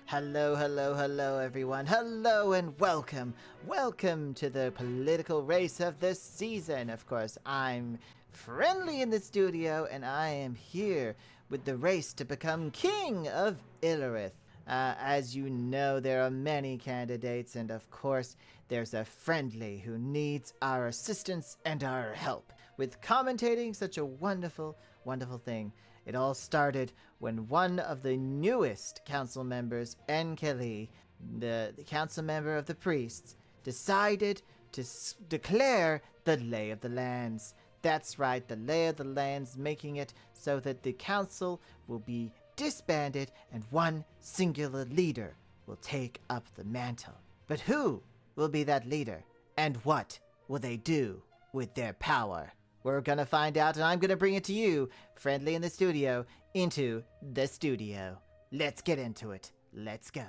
Hello, hello, hello, everyone. Hello and welcome. Welcome to the political race of this season. Of course, I'm friendly in the studio, and I am here with the race to become king of Illerith. As you know, there are many candidates, and of course, there's a friendly who needs our assistance and our help with commentating such a wonderful, wonderful thing. It all started when one of the newest council members, Kelly, the council member of the priests, decided to declare the lay of the lands. That's right, the lay of the lands, making it so that the council will be disbanded and one singular leader will take up the mantle. But who will be that leader? And what will they do with their power? We're gonna find out, and I'm gonna bring it to you, friendly in the studio, into the studio. Let's get into it. Let's go.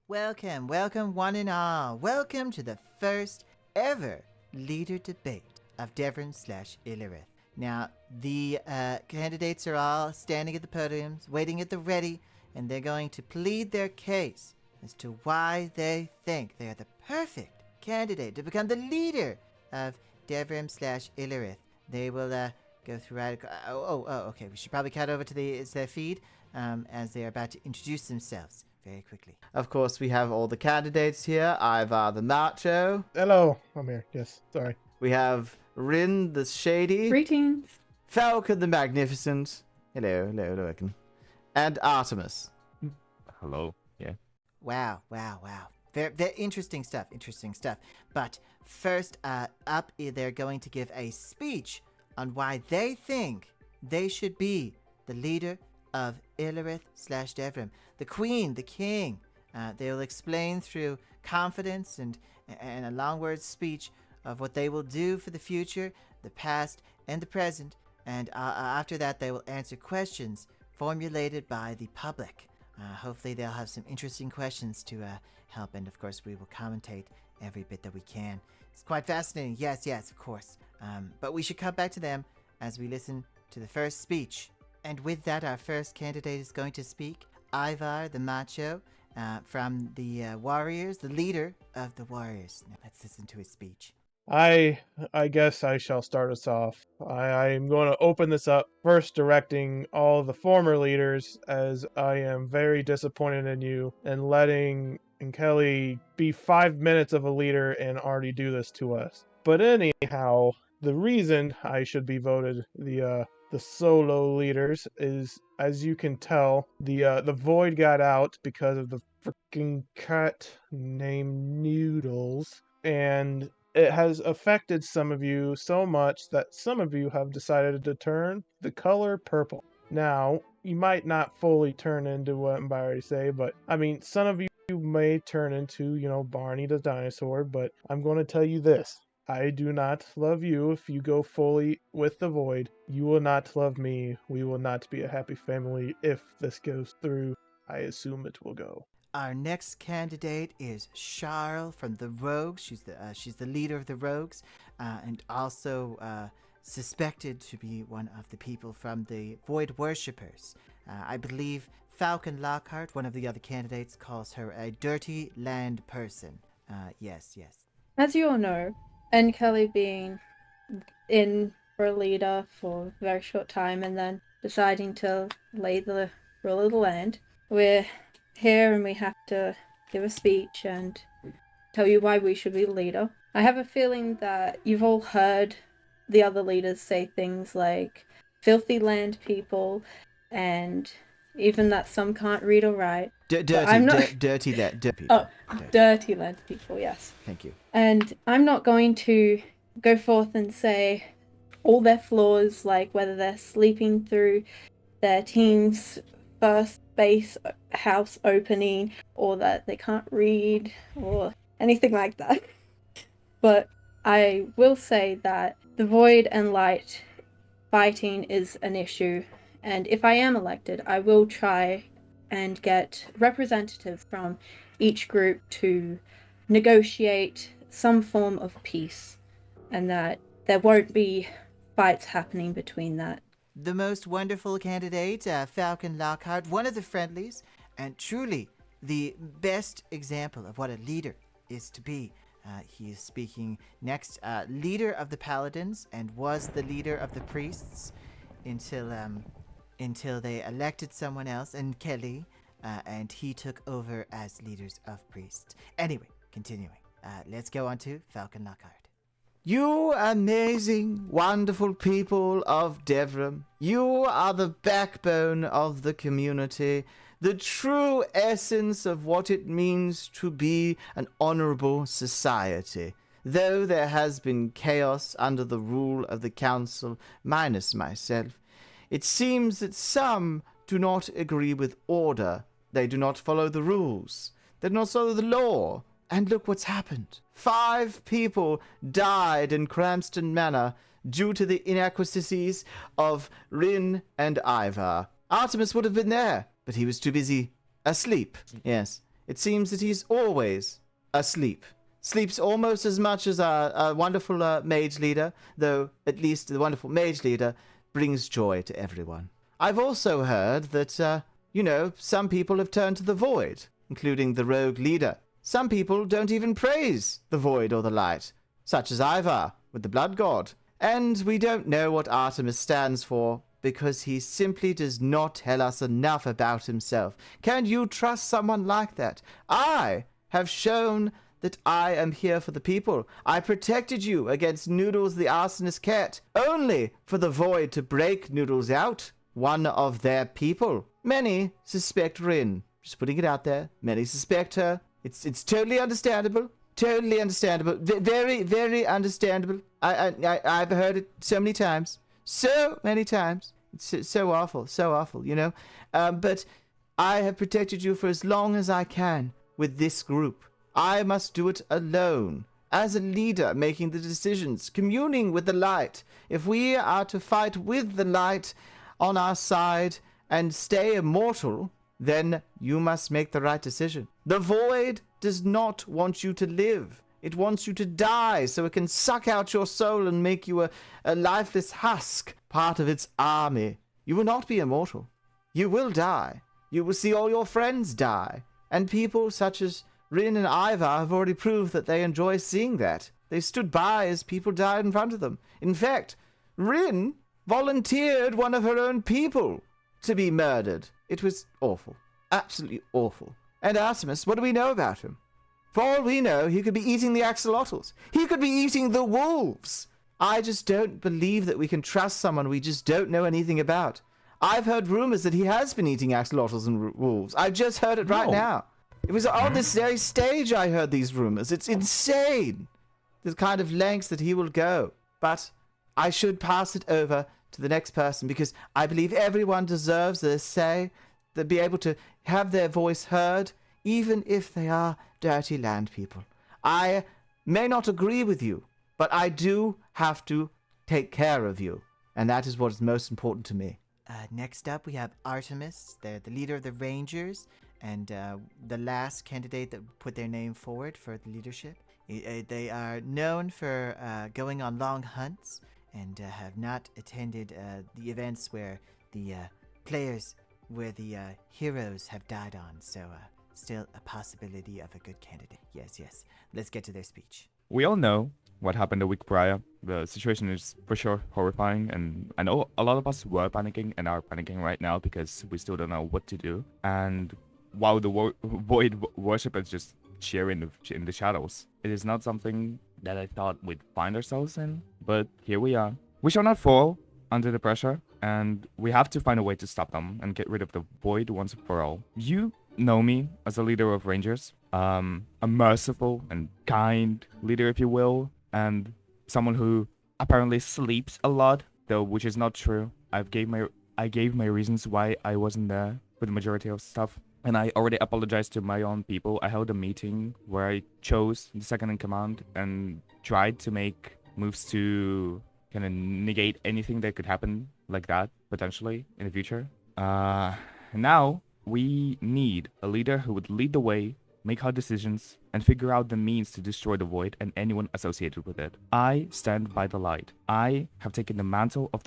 Welcome, welcome one and all. Welcome to the first ever leader debate of Devon/Illerith. Now, the candidates are all standing at the podiums, waiting at the ready, and they're going to plead their case as to why they think they are the perfect candidate to become the leader of Devon/Illerith. They will go through okay. We should probably cut over to their feed as they are about to introduce themselves very quickly. Of course, we have all the candidates here. Ivar the Macho. Hello, I'm here. Yes, sorry. We have Rin the Shady. Greetings. Falcon the Magnificent. Hello, Logan. And Artemis. Hello. Yeah. Wow. Very interesting stuff. But first up, they're going to give a speech on why they think they should be the leader of Illerith/Devrim. The queen, the king. They'll explain through confidence and a long word speech of what they will do for the future, the past, and the present. And after that, they will answer questions formulated by the public. Hopefully they'll have some interesting questions to help, and of course we will commentate every bit that we can. It's quite fascinating, yes, of course. But we should come back to them as we listen to the first speech. And with that, our first candidate is going to speak, Ivar the Macho, from the Warriors, the leader of the Warriors. Now, let's listen to his speech. I guess I shall start us off. I'm going to open this up, first directing all the former leaders, as I am very disappointed in you and letting Kelly be 5 minutes of a leader and already do this to us. But anyhow, the reason I should be voted the solo leaders is, as you can tell, the void got out because of the freaking cat named Noodles, and it has affected some of you so much that some of you have decided to turn the color purple. Now, you might not fully turn into what I'm about to say, but I mean, some of you may turn into, Barney the dinosaur, but I'm going to tell you this. I do not love you if you go fully with the void. You will not love me. We will not be a happy family if this goes through. I assume it will go. Our next candidate is Charles from the Rogues. She's the leader of the Rogues, and also suspected to be one of the people from the Void Worshippers. I believe Falcon Lochardt, one of the other candidates, calls her a dirty land person. Yes. As you all know, and Kelly being in for a leader for a very short time and then deciding to lay the rule of the land, we're here and we have to give a speech and tell you why we should be the leader. I have a feeling that you've all heard the other leaders say things like filthy land people, and even that some can't read or write. Dirty land people. Oh, dirty land people, yes. Thank you. And I'm not going to go forth and say all their flaws, like whether they're sleeping through their team's first base house opening, or that they can't read, or anything like that. But I will say that the void and light fighting is an issue, and if I am elected, I will try and get representatives from each group to negotiate some form of peace, and that there won't be fights happening between that. the most wonderful candidate, Falcon Lochardt, one of the friendlies, and truly the best example of what a leader is to be. He is speaking next, leader of the Paladins, and was the leader of the priests until they elected someone else, and Kelly, and he took over as leaders of priests. Anyway, continuing. Let's go on to Falcon Lochardt. You amazing, wonderful people of Devram, you are the backbone of the community, the true essence of what it means to be an honorable society. Though there has been chaos under the rule of the council, minus myself, it seems that some do not agree with order. They do not follow the rules. They do not follow the law. And look what's happened. 5 people died in Cranston Manor due to the inadequacies of Rin and Ivar. Artemis would have been there, but he was too busy asleep. Yes, it seems that he's always asleep. Sleeps almost as much as our wonderful mage leader, though at least the wonderful mage leader brings joy to everyone. I've also heard that, some people have turned to the void, including the rogue leader. Some people don't even praise the void or the light, such as Ivar with the blood god. And we don't know what Artemis stands for, because he simply does not tell us enough about himself. Can you trust someone like that? I have shown that I am here for the people. I protected you against Noodles the arsonist cat, only for the void to break Noodles out, one of their people. Many suspect Rin. Just putting it out there. Many suspect her. It's totally understandable. Totally understandable. Very, very understandable. I've heard it so many times. So many times. It's so awful. So awful, But I have protected you for as long as I can with this group. I must do it alone. As a leader, making the decisions, communing with the light. If we are to fight with the light on our side and stay immortal, then you must make the right decision. The void does not want you to live. It wants you to die so it can suck out your soul and make you a lifeless husk, part of its army. You will not be immortal. You will die. You will see all your friends die. And people such as Rin and Ivar have already proved that they enjoy seeing that. They stood by as people died in front of them. In fact, Rin volunteered one of her own people to be murdered. It was awful. Absolutely awful. And Artemis, what do we know about him? For all we know, he could be eating the axolotls. He could be eating the wolves. I just don't believe that we can trust someone we just don't know anything about. I've heard rumors that he has been eating axolotls and wolves. I just heard it right now. It was on this very stage I heard these rumors. It's insane, the kind of lengths that he will go. But I should pass it over to the next person, because I believe everyone deserves their say, to be able to have their voice heard, even if they are dirty land people. I may not agree with you, but I do have to take care of you, and that is what is most important to me. Next up, we have Artemis. They're the leader of the Rangers, and the last candidate that put their name forward for the leadership. They are known for going on long hunts, and have not attended the events where the players, where the heroes have died on. So still a possibility of a good candidate. Yes. Let's get to their speech. We all know what happened a week prior. The situation is for sure horrifying, and I know a lot of us were panicking and are panicking right now because we still don't know what to do. And while the void worshippers just cheer in the shadows, it is not something that I thought we'd find ourselves in, but here we are. We shall not fall under the pressure, and we have to find a way to stop them and get rid of the void once and for all. You know me as a leader of Rangers, a merciful and kind leader, if you will, and someone who apparently sleeps a lot, though, which is not true. I gave my reasons why I wasn't there for the majority of stuff, and I already apologized to my own people. I held a meeting where I chose the second in command and tried to make moves to kind of negate anything that could happen like that potentially in the future. Now we need a leader who would lead the way, make hard decisions, and figure out the means to destroy the void and anyone associated with it. I stand by the light. I have taken the mantle of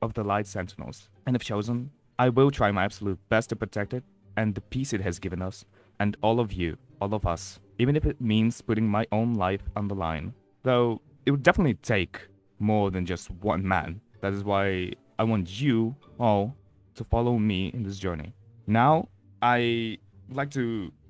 of the Light Sentinels. And if chosen, I will try my absolute best to protect it and the peace it has given us, and all of you, all of us, even if it means putting my own life on the line. Though it would definitely take more than just one man. That is why I want you all to follow me in this journey. Now, I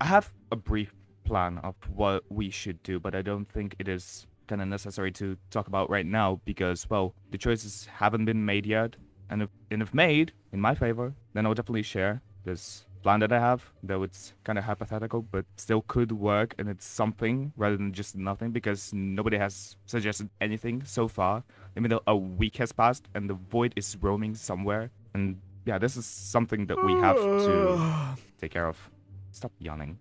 have a brief plan of what we should do, but I don't think it is kind of necessary to talk about right now because, well, the choices haven't been made yet. And if made in my favor, then I'll definitely share this plan that I have, though it's kind of hypothetical, but still could work, and it's something rather than just nothing because nobody has suggested anything so far, even though a week has passed and the void is roaming somewhere. And yeah, this is something that we have to take care of. Stop yawning.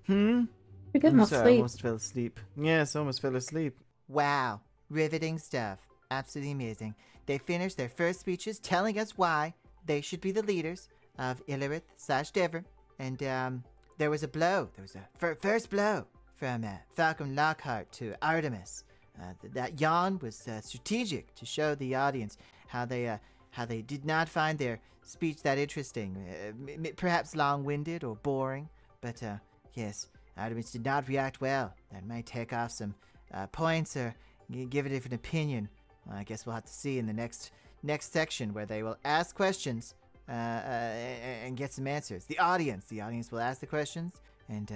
We get more I sleep. almost fell asleep. Yes, almost fell asleep. Wow. Riveting stuff. Absolutely amazing. They finished their first speeches telling us why they should be the leaders of Illyrith/Devon. And there was a blow. There was a first blow from Falcon Lochardt to Artemis. That yawn was strategic to show the audience how they did not find their speech that interesting. Perhaps long-winded or boring. But yes, Artemis did not react well. That might take off some points or give a different opinion. Well, I guess we'll have to see in the next section where they will ask questions and get some answers. The audience will ask the questions and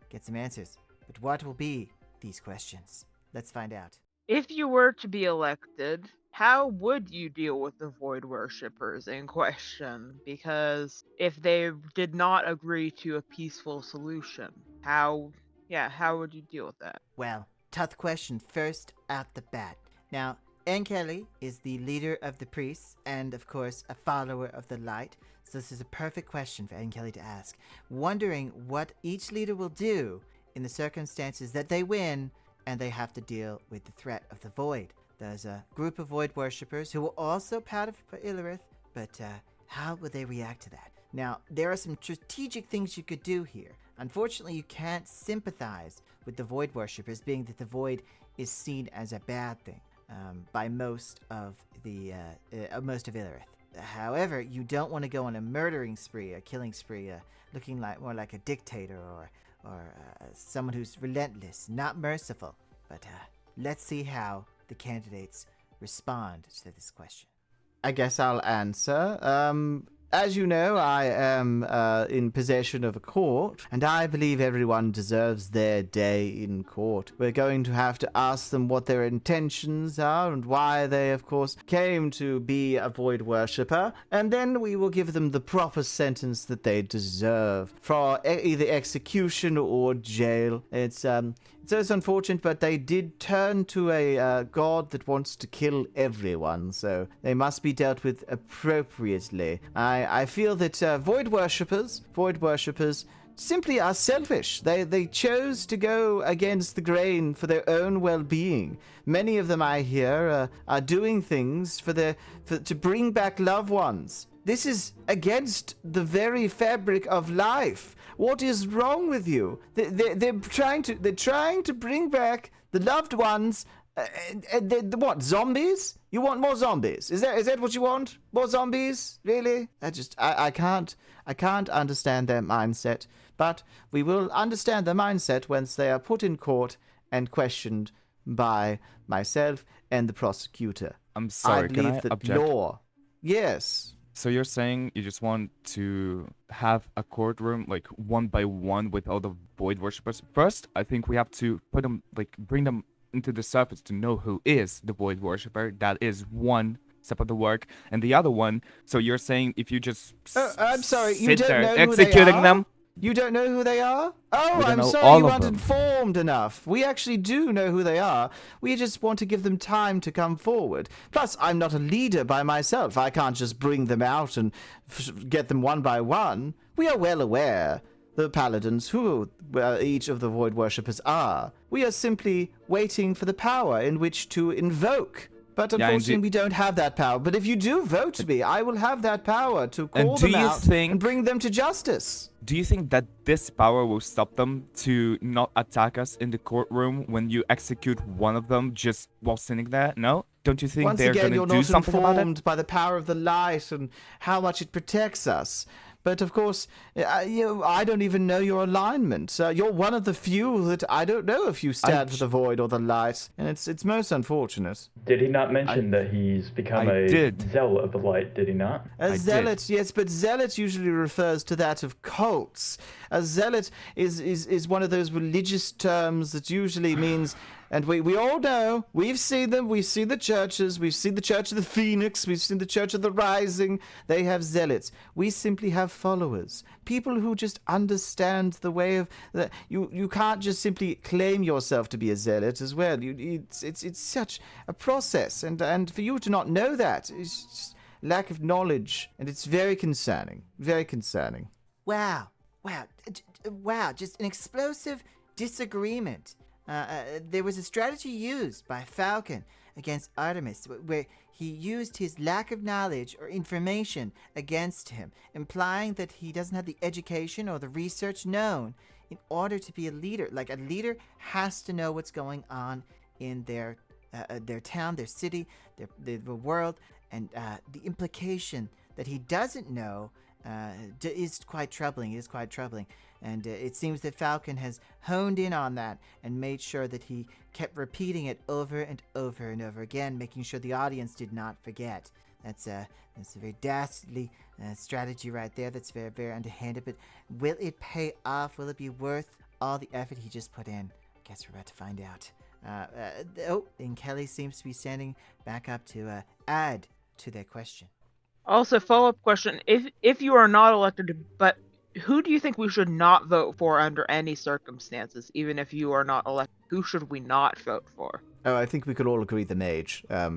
get some answers. But what will be these questions? Let's find out. If you were to be elected, how would you deal with the Void Worshippers in question? Because if they did not agree to a peaceful solution, how would you deal with that? Well, tough question first at the bat. Now, Kelly is the leader of the priests and, of course, a follower of the light. So this is a perfect question for Kelly to ask. Wondering what each leader will do in the circumstances that they win and they have to deal with the threat of the void. There's a group of void worshippers who will also part of Illyrith, but how would they react to that? Now, there are some strategic things you could do here. Unfortunately, you can't sympathize with the void worshippers, being that the void is seen as a bad thing by most of Illyrith. However, you don't want to go on a murdering spree, a killing spree, looking more like a dictator or someone who's relentless, not merciful. But let's see how the candidates respond to this question. I guess I'll answer. As you know, I am in possession of a court, and I believe everyone deserves their day in court. We're going to have to ask them what their intentions are and why they, of course, came to be a void worshipper, and then we will give them the proper sentence that they deserve for either execution or jail. It's unfortunate, but they did turn to a god that wants to kill everyone, so they must be dealt with appropriately. I feel that void worshippers simply are selfish. They chose to go against the grain for their own well-being. Many of them, I hear, are doing things to bring back loved ones. This is against the very fabric of life. What is wrong with you? They're trying to bring back the loved ones. What, zombies? You want more zombies? Is that what you want? More zombies? Really? I can't understand their mindset. But we will understand their mindset once they are put in court and questioned by myself and the prosecutor. I'm sorry, I believe can I that object? law. Yes. So you're saying you just want to have a courtroom like one by one with all the void worshippers? First, I think we have to bring them into the surface to know who is the void worshipper. That is one step of the work. And the other one, so you're saying if you just I'm sorry, you sit don't there know who they executing are? them? You don't know who they are? Oh, We don't I'm know sorry all you of aren't them. informed enough. We actually do know who they are. We just want to give them time to come forward. Plus, I'm not a leader by myself. I can't just bring them out and get them one by one. We are well aware, the Paladins, who each of the Void Worshippers are. We are simply waiting for the power in which to invoke. But unfortunately, we don't have that power. But if you do vote me, I will have that power to call them out and bring them to justice. Do you think that this power will stop them to not attack us in the courtroom when you execute one of them just while sitting there? No? don't you think Once they're again, going to you're do not something about it? informed by the power of the light and how much it protects us. But of course, I don't even know your alignment. You're one of the few that I don't know if you stand for the void or the light, and it's most unfortunate. Did he not mention that he's become I a did. zealot of the light, did he not? A I zealot, did. yes, but zealot usually refers to that of cults. A zealot is one of those religious terms that usually means, and we all know, we've seen them, we've seen the churches, we've seen the Church of the Phoenix, we've seen the Church of the Rising, they have zealots. We simply have followers. People who just understand the way of, you can't just simply claim yourself to be a zealot as well. It's such a process, and for you to not know that is just lack of knowledge, and it's very concerning. Very concerning. Wow. Just an explosive disagreement. There was a strategy used by Falcon against Artemis where he used his lack of knowledge or information against him, implying that he doesn't have the education or the research known in order to be a leader. Like, a leader has to know what's going on in their town, their city, the world, and the implication that he doesn't know is quite troubling. It is quite troubling. And it seems that Falcon has honed in on that and made sure that he kept repeating it over and over and over again, making sure the audience did not forget. That's a very dastardly strategy right there. That's very, very underhanded. But will it pay off? Will it be worth all the effort he just put in? I guess we're about to find out. And Kelly seems to be standing back up to add to their question. Also, follow-up question: If you are not elected, but who do you think we should not vote for under any circumstances, even if you are not elected? Who should we not vote for? Oh, I think we could all agree the mage. I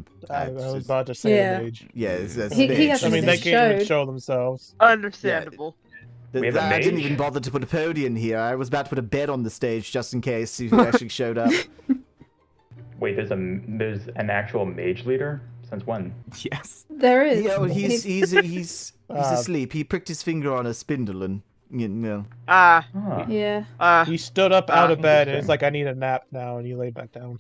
was about to say Yeah. the mage. Yeah, it's He mage. has I mean, they Just can't even showed. show themselves. Understandable. We have a I didn't mage? even bother to put a podium here. I was about to put a bed on the stage just in case he actually showed up. Wait, there's an actual mage leader? Since when? Yes. There is. Yeah, well, he's Uh, asleep. He pricked his finger on a spindle and Ah, Yeah. He stood up out of bed and interesting. it's like, I need a nap now, and he laid back down.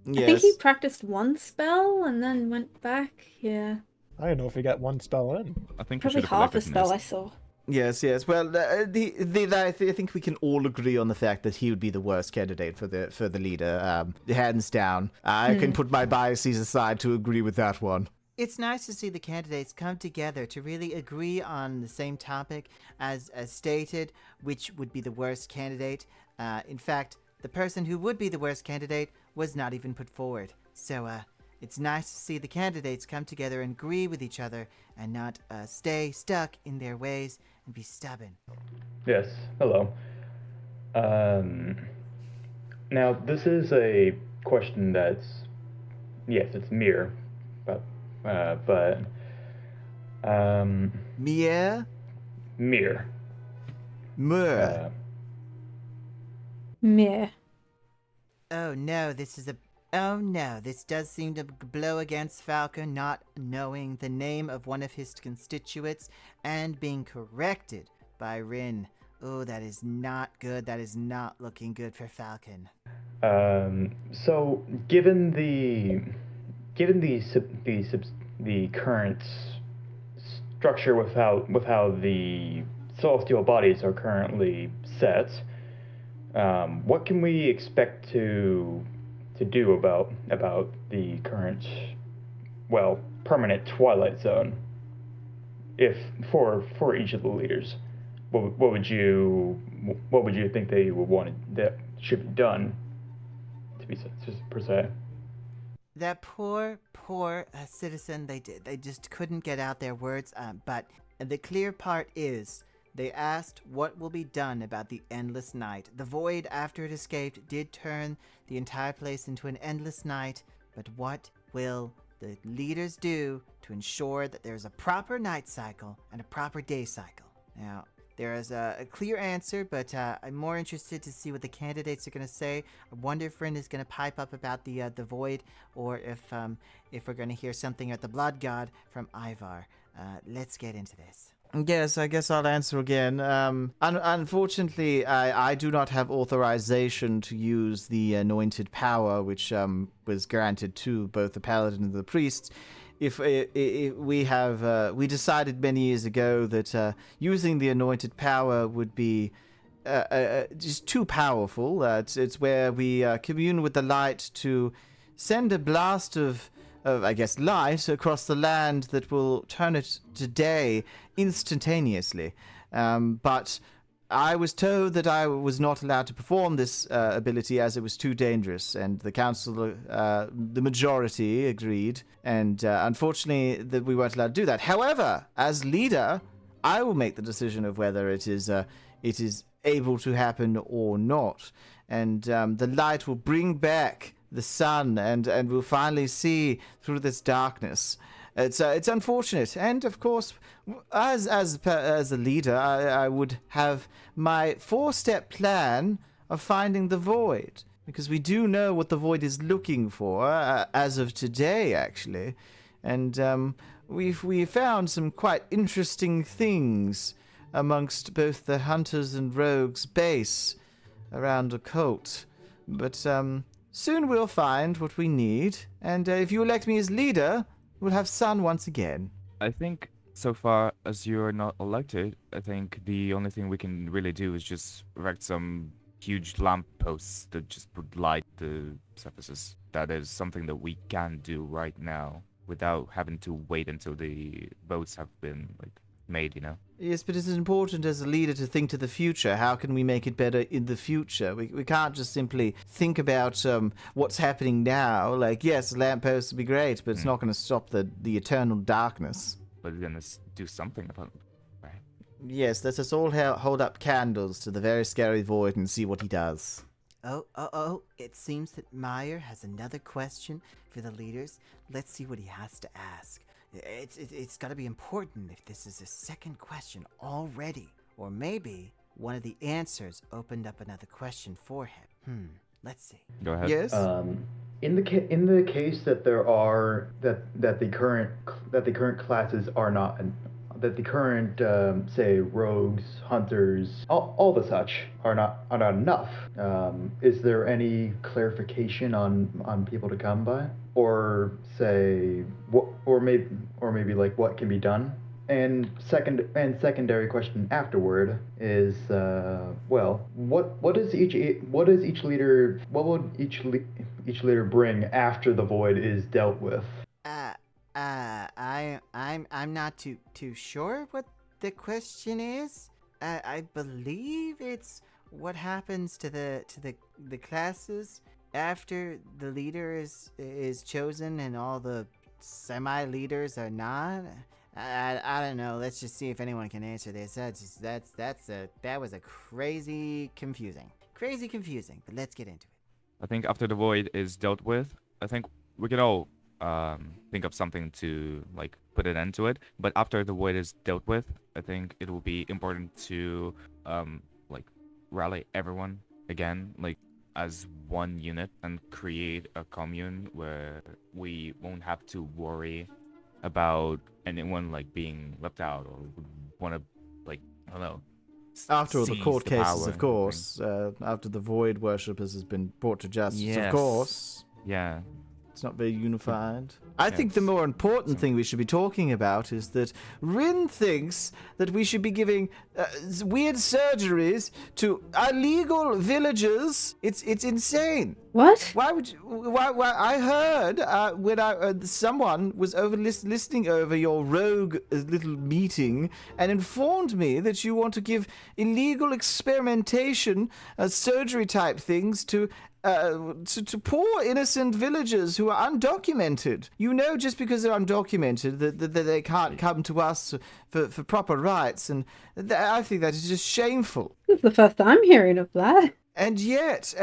yes. I think he practiced one spell and then went back. Yeah. I don't know if he got one spell in. I think we Probably should have half a elected spell I Nist. saw. Yes. Well, I think we can all agree on the fact that he would be the worst candidate for the leader, hands down. I can put my biases aside to agree with that one. It's nice to see the candidates come together to really agree on the same topic as stated, which would be the worst candidate. In fact, the person who would be the worst candidate was not even put forward. So, it's nice to see the candidates come together and agree with each other and not stay stuck in their ways and be stubborn. yes. Hello. Now, this is a question that's... Yes, it's mere. But... Mia? Mere. Mur. Meh. Oh no, this does seem to blow against Falcon, not knowing the name of one of his constituents and being corrected by Rin. Oh, that is not good. That is not looking good for Falcon. So, given the current structure with how the celestial bodies are currently set, what can we expect to do about the current, permanent twilight zone? If for each of the leaders, what would you think they would want that should be done to be per se? That poor citizen, they just couldn't get out their words, but the clear part is they asked what will be done about the endless night. The void, after it escaped, did turn the entire place into an endless night, but what will the leaders do to ensure that there's a proper night cycle and a proper day cycle? Now, there is a clear answer, but I'm more interested to see what the candidates are going to say. I wonder if Rin is going to pipe up about the void, or if we're going to hear something at the blood god from Ivar. Let's get into this. Yes, I guess I'll answer again. Unfortunately, I do not have authorization to use the anointed power, which was granted to both the paladin and the priest. If we decided many years ago that using the anointed power would be just too powerful. It's where we commune with the light to send a blast of I guess, light across the land that will turn it to day instantaneously. But I was told that I was not allowed to perform this ability as it was too dangerous, and the council, the majority, agreed, and unfortunately that we weren't allowed to do that. However, as leader, I will make the decision of whether it is able to happen or not, and the light will bring back the sun, and we'll finally see through this darkness. It's unfortunate, and of course, as a leader, I would have my 4-step plan of finding the void, because we do know what the void is looking for as of today, actually, and we found some quite interesting things amongst both the hunters and rogues' base around a cult, but soon we'll find what we need, and if you elect me as leader, we'll have sun once again. I think so far as you're not elected, I think the only thing we can really do is just erect some huge lamp posts that just would light the surfaces. That is something that we can do right now without having to wait until the votes have been made, you know? Yes, but it is important as a leader to think to the future. How can we make it better in the future? We can't just simply think about what's happening now. Like, yes, lampposts would be great, but it's not going to stop the eternal darkness. But we're going to do something about it, right? Yes, let us all hold up candles to the very scary void and see what he does. Oh, it seems that Meyer has another question for the leaders. Let's see what he has to ask. It's got to be important if this is a second question already. Or maybe one of the answers opened up another question for him. Let's see. Go ahead. Yes? In the case that there are that the current classes are not, that the current say rogues, hunters, all the such are not enough. Is there any clarification on people to come by, or say what, or maybe like what can be done? And secondary question afterward is what would each leader bring after the void is dealt with? I'm not too sure what the question is. I believe it's what happens to the classes after the leader is chosen and all the semi-leaders are not. I don't know. Let's just see if anyone can answer this. That was a crazy confusing. But let's get into it. I think after the void is dealt with, I think we can all think of something to put an end to it. But after the void is dealt with, I think it will be important to rally everyone again, as one unit, and create a commune where we won't have to worry about anyone being left out or want to I don't know. After all the court cases, of and course, after the void worshippers has been brought to justice, of course. Yeah. It's not very unified. I think the more important thing we should be talking about is that Rin thinks that we should be giving weird surgeries to illegal villagers. It's insane. What? Why would you, why I heard when someone was listening over your rogue little meeting and informed me that you want to give illegal experimentation surgery type things to poor innocent villagers who are undocumented. You know, just because they're undocumented, that they can't come to us for proper rights, and I think that is just shameful. This is the first I'm hearing of that. And yet,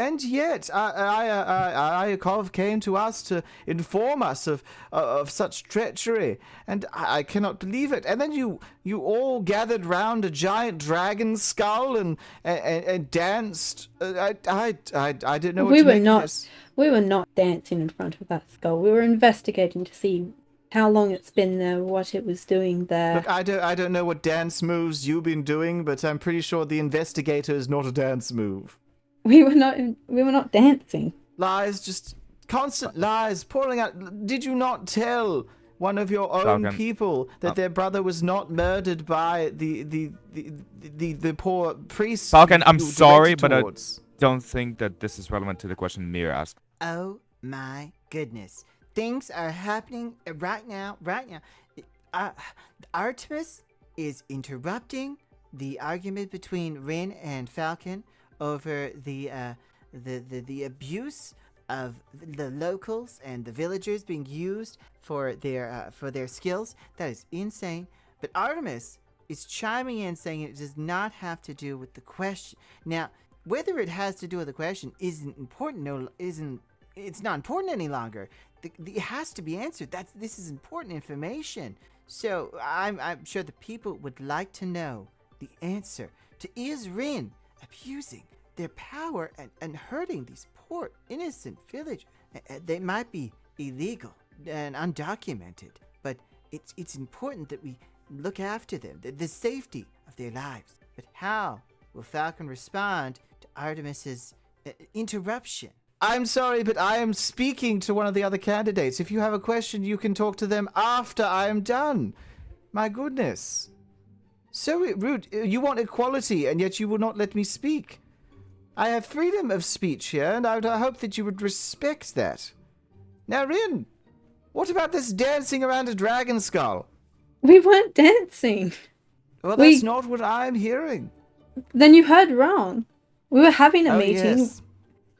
Ayakov came to us to inform us of such treachery, and I cannot believe it. And then you all gathered round a giant dragon skull and danced. I didn't know what to make of this. We were not dancing in front of that skull. We were investigating to see how long it's been there, what it was doing there. Look, I don't know what dance moves you've been doing, but I'm pretty sure the investigator is not a dance move. We were not dancing. Lies, just constant lies, pouring out. Did you not tell one of your own Falcon. people that their brother was not murdered by the poor priest? Falcon, I'm you sorry, directed but towards? don't think that this is relevant to the question Mir asked. Oh my goodness. Things are happening right now. Artemis is interrupting the argument between Rin and Falcon over the abuse of the locals and the villagers being used for their skills. That is insane. But Artemis is chiming in saying it does not have to do with the question. Now, whether it has to do with the question isn't important. It's not important any longer. It has to be answered. This is important information. So I'm sure the people would like to know the answer to is Rin abusing their power and hurting these poor innocent villagers. They might be illegal and undocumented, but it's important that we look after them, the safety of their lives. But how will Falcon respond to Artemis's interruption? I'm sorry, but I am speaking to one of the other candidates. If you have a question, you can talk to them after I am done. My goodness. So rude. You want equality, and yet you will not let me speak. I have freedom of speech here, and I would hope that you would respect that. Now, Rin, what about this dancing around a dragon skull? We weren't dancing. Well, that's not what I'm hearing. Then you heard wrong. We were having a meeting. Yes.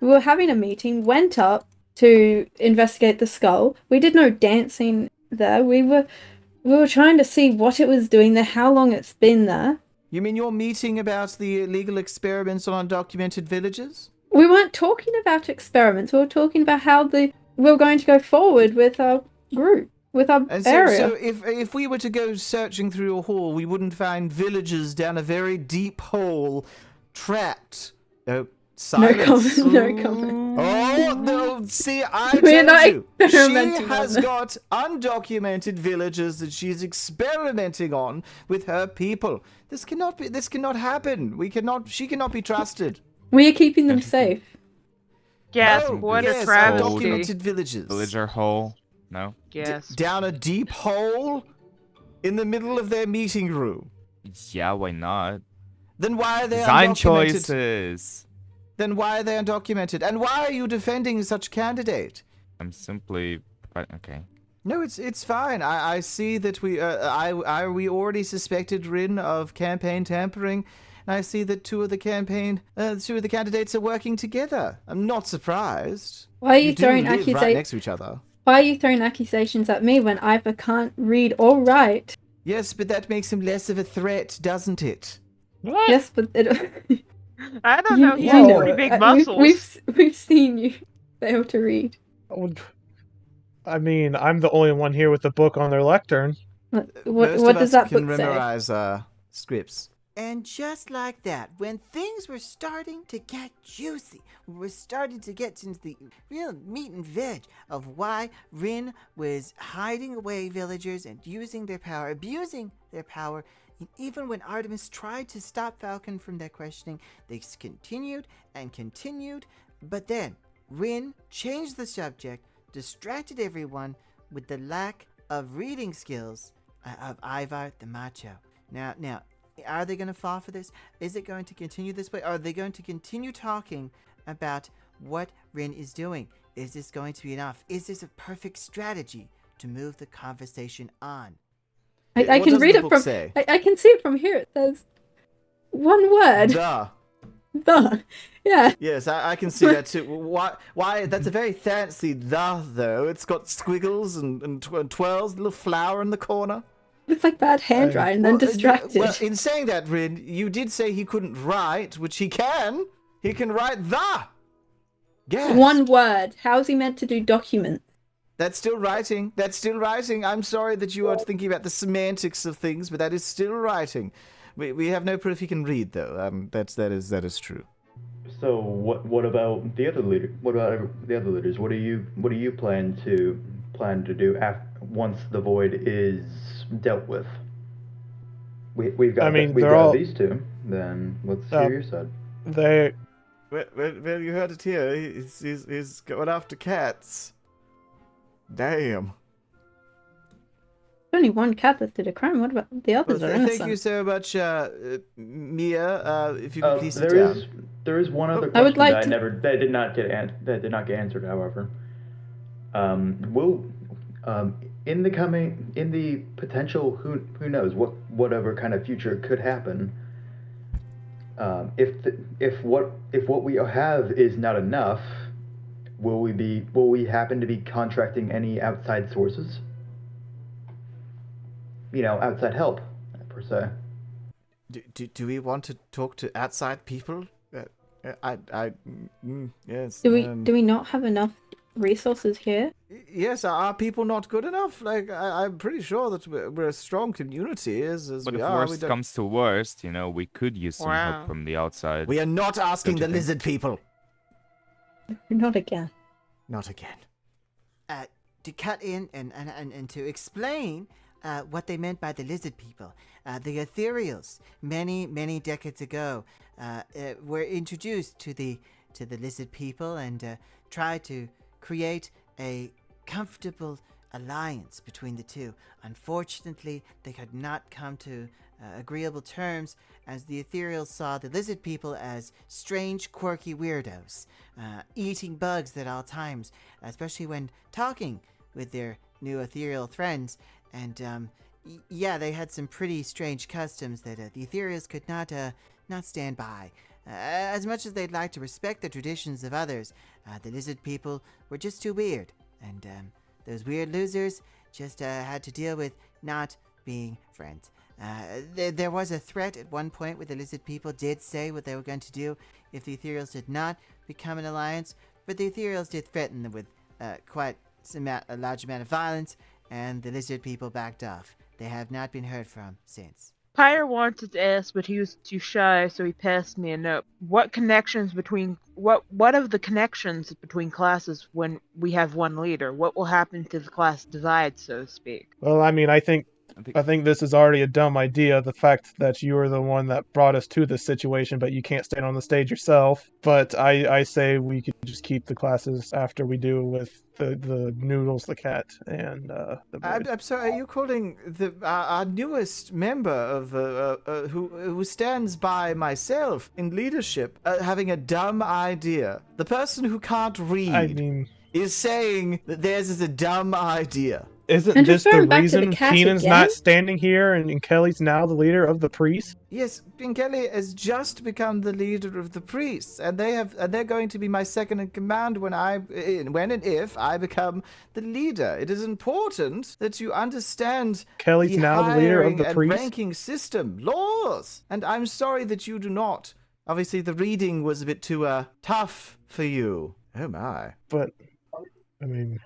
We were having a meeting, went up to investigate the skull. We did no dancing there. We were trying to see what it was doing there, how long it's been there. You mean your meeting about the illegal experiments on undocumented villagers? We weren't talking about experiments. We were talking about how we were going to go forward with our group, with our area. So if we were to go searching through a hall, we wouldn't find villagers down a very deep hole, trapped. No, silence. No comment. Oh, no, see, I We're told not you. She experimenting has on got undocumented villagers that she's experimenting on with her people. This cannot happen. She cannot be trusted. We are keeping them safe. Yes, Oh, what yes, a travesty. undocumented villagers. Villager hole. No? Yes. Down a deep hole in the middle of their meeting room. Yeah, why not? Then why are they Design undocumented? choices. Then why are they undocumented? And why are you defending such candidate? I'm simply... Okay. No, it's fine. I see that we already suspected Rin of campaign tampering, and I see that two of the candidates are working together. I'm not surprised. Why are you do throwing live right accusations? next to each other? Why are you throwing accusations at me when either can't read or write? Yes, but that makes him less of a threat, doesn't it? What? Yes, but it, I don't know. He you has know, pretty big we've- muscles. We've seen you fail to read. I mean, I'm the only one here with the book on their lectern. Most What of does us that can book say? memorize scripts. And just like that, when things were starting to get juicy, we were starting to get into the real meat and veg of why Rin was hiding away villagers and using their power, abusing their power. And even when Artemis tried to stop Falcon from their questioning, they continued and continued. But then Rin changed the subject, distracted everyone with the lack of reading skills of Ivar the Macho. Now, are they going to fall for this? Is it going to continue this way? Are they going to continue talking about what Rin is doing? Is this going to be enough? Is this a perfect strategy to move the conversation on? I What can does read the it book from. say? I can see it from here. It says one word. The. Yeah. Yes, I can see that too. Why? That's a very fancy the, though. It's got squiggles and twirls, a little flower in the corner. Looks like bad handwriting. I'm distracted. Well, in saying that, Rin, you did say he couldn't write, which he can. He can write the. Yes. One word. How's he meant to do documents? That's still writing. That's still writing. I'm sorry that you are thinking about the semantics of things, but that is still writing. We have no proof he can read, though. That is true. So what about the other leader? What about the other leaders? What do you plan to do once the void is dealt with. We've got I mean, we've they're got all- these two. Then let's hear your side. They Well, you heard it here. He's going after cats. Damn. Only one cat that did a crime. What about the others? Well, Are thank innocent. you so much, Mia. If you could please sit down. There is one other I would question like that did not get answered. However, will in the potential who knows whatever kind of future could happen. If what we have is not enough, will we happen to be contracting any outside sources? Outside help, per se. Do we want to talk to outside people? Yes. Do we not have enough resources here? Yes, are people not good enough? Like, I'm pretty sure that we're a strong community as But we if are. worst comes to worst, we could use some Wow. help from the outside. We are not asking Don't you the think? lizard people. Not again. Not again. To cut in and to explain what they meant by the lizard people. The ethereals, many decades ago, were introduced to the lizard people and tried to create a comfortable alliance between the two. Unfortunately, they could not come to agreeable terms, as the ethereals saw the lizard people as strange, quirky weirdos, eating bugs at all times, especially when talking with their new ethereal friends. And they had some pretty strange customs that the ethereals could not stand by. As much as they'd like to respect the traditions of others, the lizard people were just too weird, and those weird losers just had to deal with not being friends. There was a threat at one point where the lizard people did say what they were going to do if the ethereals did not become an alliance, but the ethereals did threaten them with quite a large amount of violence, and the lizard people backed off. They have not been heard from since. Pyre wanted to ask, but he was too shy, so he passed me a note. What of the connections between classes when we have one leader? What will happen to the class divide, so to speak? Well, I mean, I think this is already a dumb idea. The fact that you are the one that brought us to this situation, but you can't stand on the stage yourself. But I say we could just keep the classes after we do with the Noodles, the cat, and the boy. I'm sorry, are you calling our newest member of who stands by myself in leadership having a dumb idea? The person who can't read I mean, is saying that theirs is a dumb idea. isn't And this the referring back to reason the cat Keenan's again? not standing here and Kelly's now the leader of the priests? Yes, Kelly has just become the leader of the priests, and they're going to be my second in command when and if I become the leader. It is important that you understand Kelly's now the leader of hiring the and priests? ranking system laws, and I'm sorry that you do not. Obviously, the reading was a bit too tough for you. Oh my. But, I mean...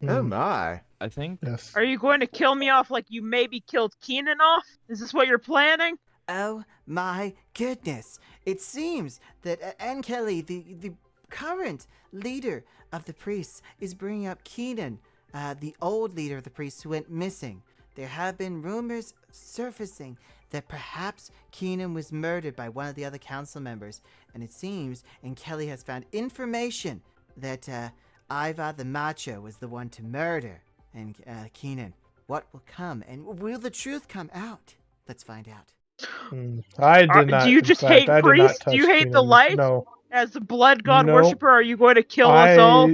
Oh my. I think Yes. Are you going to kill me off like you maybe killed Keenan off? Is this what you're planning? Oh my goodness. It seems that Ann Kelly, the current leader of the priests, is bringing up Keenan, the old leader of the priests who went missing. There have been rumors surfacing that perhaps Keenan was murdered by one of the other council members, and it seems Ann Kelly has found information that Ivar the Macho was the one to murder and Keenan. What will come, and will the truth come out? Let's find out. I did not. Do you in just fact, hate I did not priests? Do touch you hate the Keenan. light? No. As a blood god Nope. worshiper, are you going to kill us all?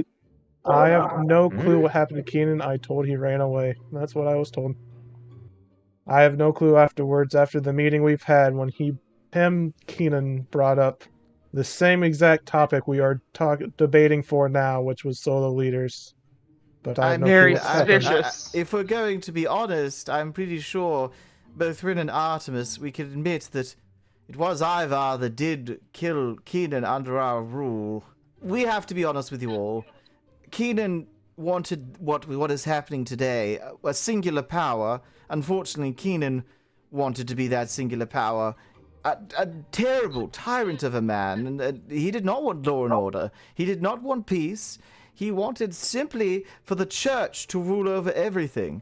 I have no clue what happened to Keenan. I told he ran away. That's what I was told. I have no clue afterwards, after the meeting we've had, when Keenan brought up the same exact topic we are debating for now, which was solo leaders. But I have I'm no very clue what's happened. suspicious. If we're going to be honest, I'm pretty sure both Rin and Artemis, we can admit that it was Ivar that did kill Keenan under our rule. We have to be honest with you all. Keenan wanted what is happening today, a singular power. Unfortunately, Keenan wanted to be that singular power. A terrible tyrant of a man, and he did not want law and order. He did not want peace. he wanted simply for the church to rule over everything.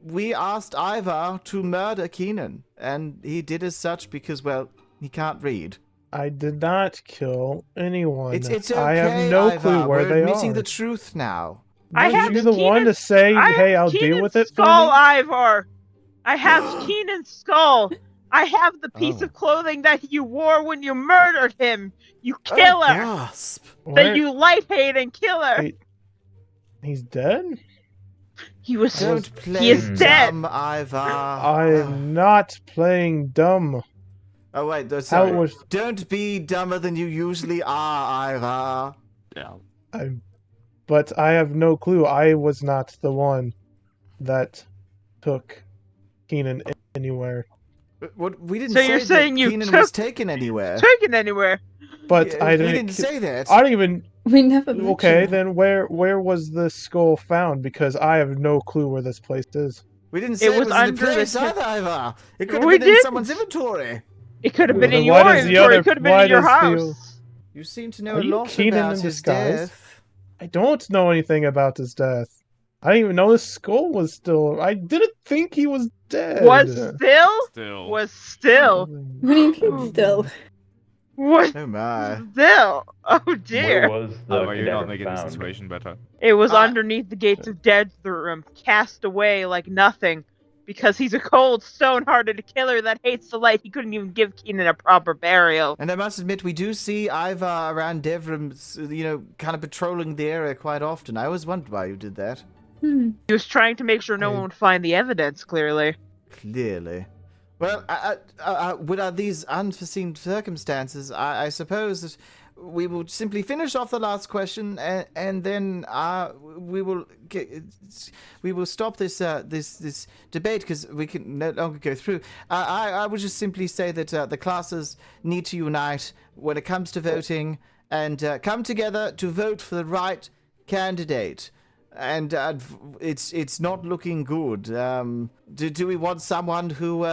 We asked Ivar to murder Keenan, and he did as such because, well, he can't read. I did not kill anyone. It's okay, I have no Ivar. clue where We're they admitting are. the truth now. I Was have you the one to say, hey, I'll deal with it for skull, me? Ivar. I have Keenan's skull. I have the piece Oh. of clothing that you wore when you murdered him. You Oh, killer. gasp. That you light-hating killer. Wait, he's dead? He was. Don't play He is dead. dumb, Ivar. I am not playing dumb. Oh, wait, no, sorry. was Don't be dumber than you usually are, Ivar. Yeah. But I have no clue. I was not the one that took Keenan anywhere. What we didn't So say you're saying that you Keenan took- was taken anywhere. Taken anywhere. But Yeah, I we didn't. didn't say that. I don't even. We never mentioned Okay, that. then where was the skull found? Because I have no clue where this place is. We didn't say It it was was in the under the place tent. either, Ivar. It could have We been in didn't. someone's inventory. It could have been Then in why your does the inventory. other- It could have been why in your does the- house. You seem to know Are a you lot Keenan about in his disguise? death. I don't know anything about his death. I didn't even know his skull was still. I didn't think he was dead. Was still. Still. Was still. What do you mean still? Was Oh my. still. Oh Where dear. was the However, you're not cadaver making the found? situation better. It was Uh, underneath the gates of Deathroom, cast away like nothing. Because he's a cold, stone-hearted killer that hates the light. He couldn't even give Keenan a proper burial. And I must admit, we do see Ivar around Devrim, kind of patrolling the area quite often. I always wondered why you did that. Hmm. He was trying to make sure no one would find the evidence, clearly. Clearly. Well, with these unforeseen circumstances, I suppose that we will simply finish off the last question, and then we will stop this this debate because we can no longer go through. I would just simply say that the classes need to unite when it comes to voting and come together to vote for the right candidate. And it's not looking good. Do we want someone who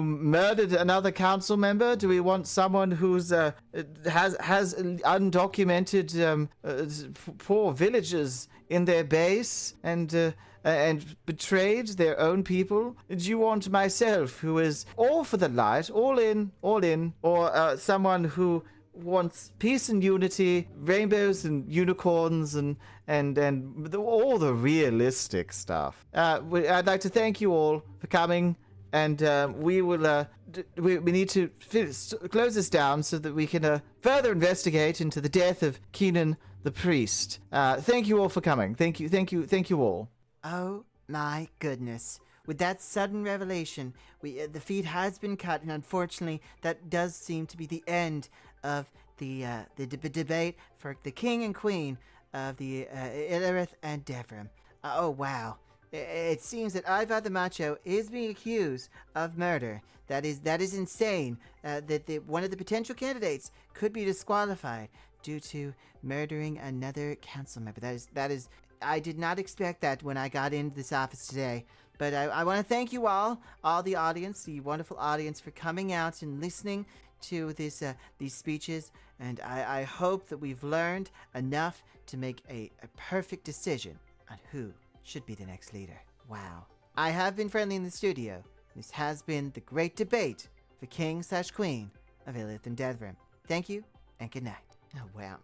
murdered another council member? Do we want someone who's has undocumented poor villagers in their base and betrayed their own people? Do you want myself, who is all for the light, all in, or someone who wants peace and unity, rainbows and unicorns, and all the realistic stuff? I'd like to thank you all for coming, and we will we need to close this down so that we can further investigate into the death of Keenan the priest. Thank you all for coming. Thank you all. Oh my goodness. With that sudden revelation, the feed has been cut, and unfortunately, that does seem to be the end of the debate for the king and queen of the Illerith and Devrim. Oh wow! It seems that Ivar the Macho is being accused of murder. That is insane. That one of the potential candidates could be disqualified due to murdering another council member. That is. I did not expect that when I got into this office today. But I want to thank you all the audience, the wonderful audience, for coming out and listening to these speeches. And I hope that we've learned enough to make a perfect decision on who should be the next leader. Wow. I have been Friendly in the studio. This has been the great debate for King/Queen of Ilith and Devrim. Thank you, and good night. Oh, wow.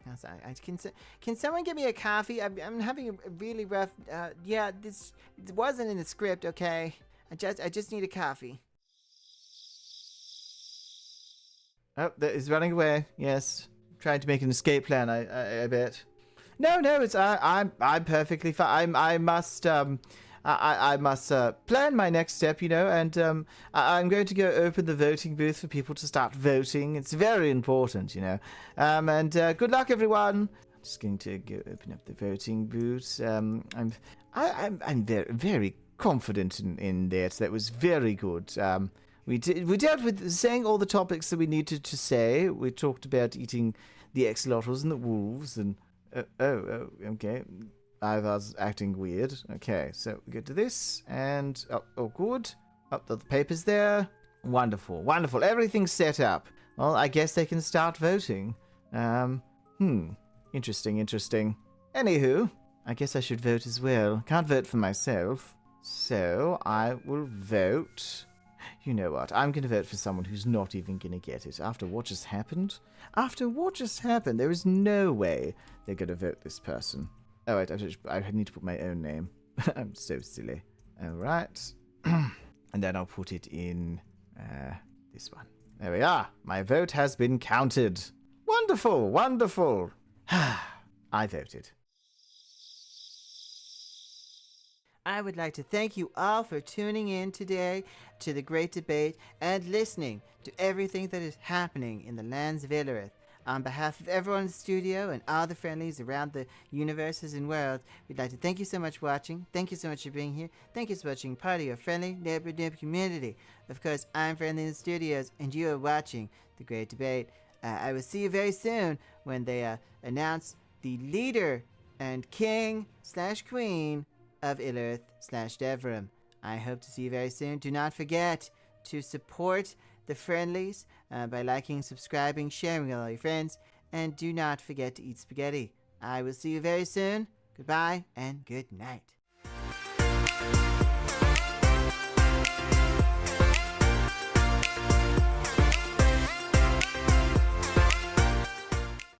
Can someone give me a coffee? I'm having a really rough... yeah, this wasn't in the script, okay? I just need a coffee. Oh, he's running away. Yes. Trying to make an escape plan, I bet. No, it's... I'm perfectly fine. I must plan my next step, and I'm going to go open the voting booth for people to start voting. It's very important, and good luck, everyone. I'm just going to go open up the voting booth. I'm very, very confident in that. That was very good. We dealt with saying all the topics that we needed to say. We talked about eating the axolotls and the wolves, and okay. Ivar's acting weird. Okay, so we go to this, and oh, good. Oh, the paper's there. Wonderful. Everything's set up. Well, I guess they can start voting. Interesting. Anywho, I guess I should vote as well. Can't vote for myself. So I will vote. You know what? I'm going to vote for someone who's not even going to get it. After what just happened? After what just happened, there is no way they're going to vote this person. Oh, wait, I need to put my own name. I'm so silly. All right. And then I'll put it in this one. There we are. My vote has been counted. Wonderful, wonderful. I voted. I would like to thank you all for tuning in today to the great debate and listening to everything that is happening in the lands of Illerith. On behalf of everyone in the studio and all the friendlies around the universes and worlds, we'd like to thank you so much for watching. Thank you so much for being here. Thank you so much for being part of your friendly neighborhood community. Of course, I'm Friendly in the Studios, and you are watching the great debate. I will see you very soon when they announce the leader and king/queen of Illerith/Devrim. I hope to see you very soon. Do not forget to support the friendlies by liking, subscribing, sharing with all your friends, and do not forget to eat spaghetti. I will see you very soon. Goodbye and good night.